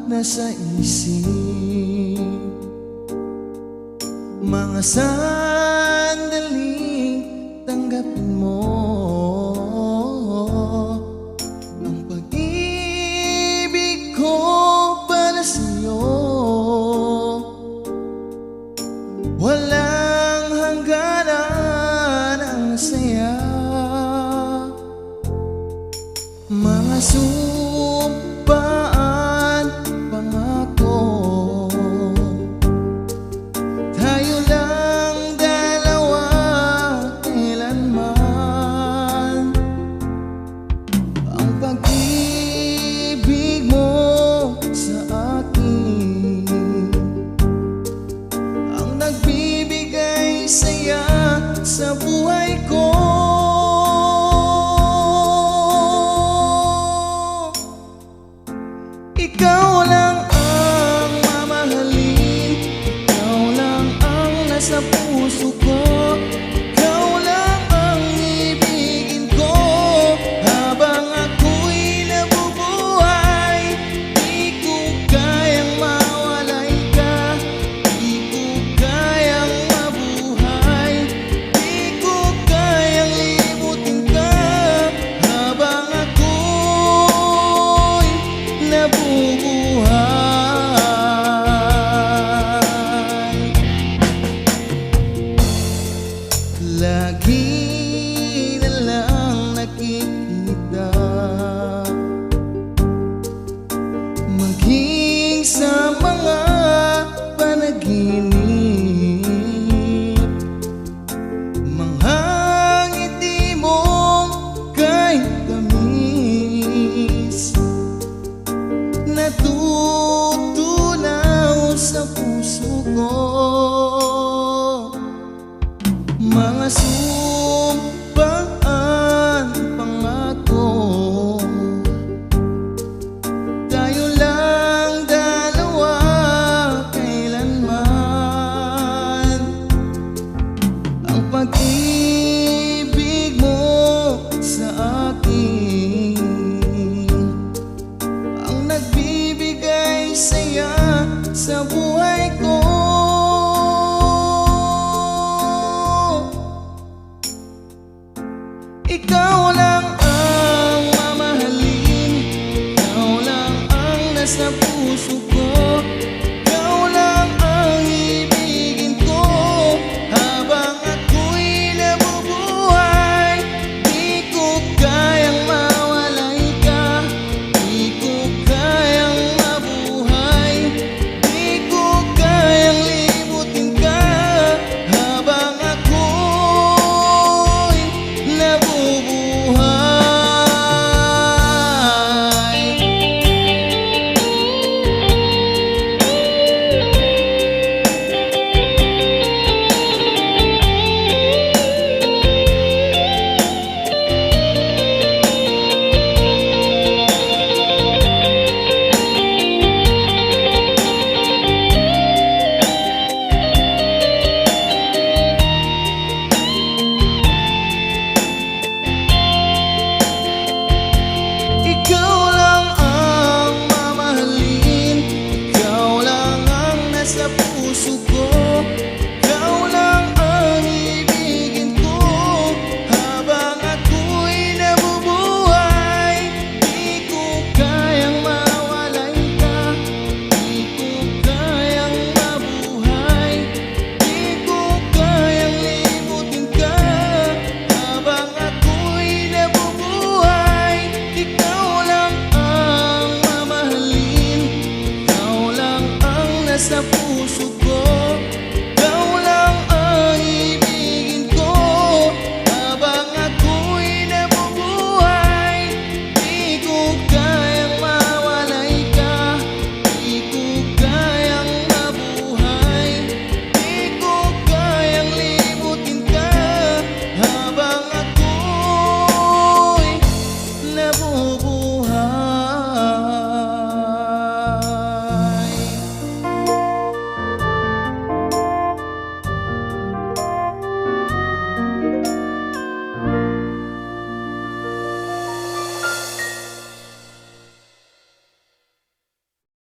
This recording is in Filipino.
Nasa isip mga sandaling tanggapin mo ang pag-ibig ko para sa'yo. Walang hangganan ang saya, mga sumpaan, pangako. Tayo lang dalawa kailanman. Ang pag-ibig mo sa akin ang nagbibigay saya sa buhay ko. Ikaw lang ang mamahalin, ikaw lang ang nasa puso ko, ikaw lang ang ibigin ko habang ako'y nabubuhay. Di ko kayang mawalay ka, di ko kayang mabuhay, di ko kayang limutin ka habang ako'y nabubuhay. Lagi na lang nakikita, maging sa mga panaginip, mga ngiti mong kahit tamis natutunaw sa puso ko. Mga sumpaan, pangako. Tayo lang dalawa kailanman. Ang pag-ibig mo sa akin ang nagbibigay saya sa buhay ko. Ikaw lang ang mamahalin, ikaw lang ang nasa puso ko, ikaw lang ang ibigin ko habang ako'y nabubuhay. Di ko kayang mawalay ka, di ko kayang mabuhay, di ko kayang limutin ka habang ako'y nabubuhay. Ikaw lang ang mamahalin, ikaw lang ang nasa puso ko, ikaw lang ang ibigin ko habang ako'y nabubuhay. Di ko kayang mawalay ka, di ko kayang mabuhay, di ko kayang limutin ka habang ako'y nabubuhay. Ikaw lang ang mamahalin, ikaw lang ang nasa puso